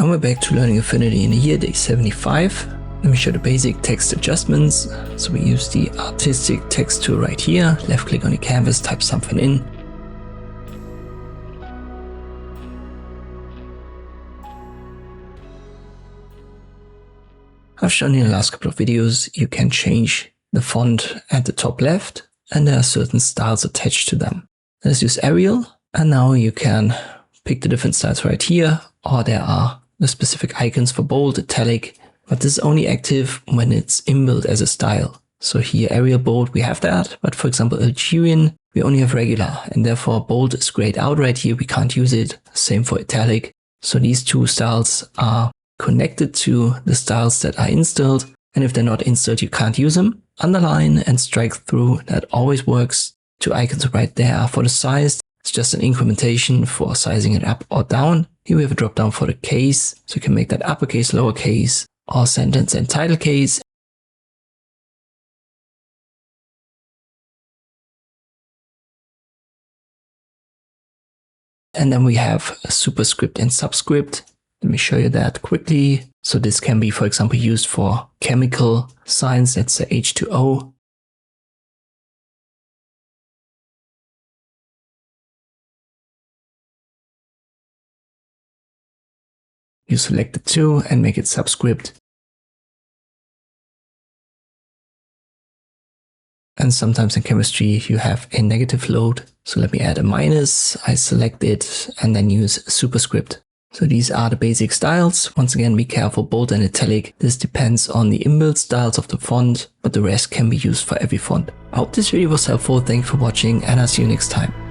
And we're back to learning Affinity in the year day 75. Let me show the basic text adjustments. So we use the artistic text tool right here, left click on the canvas, type something in. I've shown in the last couple of videos, you can change the font at the top left, and there are certain styles attached to them. Let's use Arial, and now you can pick the different styles right here, or there are the specific icons for bold, italic, but this is only active when it's inbuilt as a style. So here Arial bold, we have that, but for example Algerian, we only have regular, and therefore bold is grayed out right here, we can't use it. Same for italic. So these two styles are connected to the styles that are installed, and if they're not installed, you can't use them. Underline and strike through, that always works. Two icons right there for the size. It's just an incrementation for sizing it up or down. Here we have a drop down for the case, so you can make that uppercase, lowercase, or sentence and title case. And then we have a superscript and subscript. Let me show you that quickly. So this can be, for example, used for chemical signs. Let's say H2O. You select the two and make it subscript. And sometimes in chemistry you have a negative load. So let me add a minus. I select it and then use superscript. So these are the basic styles. Once again, be careful, bold and italic. This depends on the inbuilt styles of the font, but the rest can be used for every font. I hope this video was helpful. Thanks for watching, and I'll see you next time.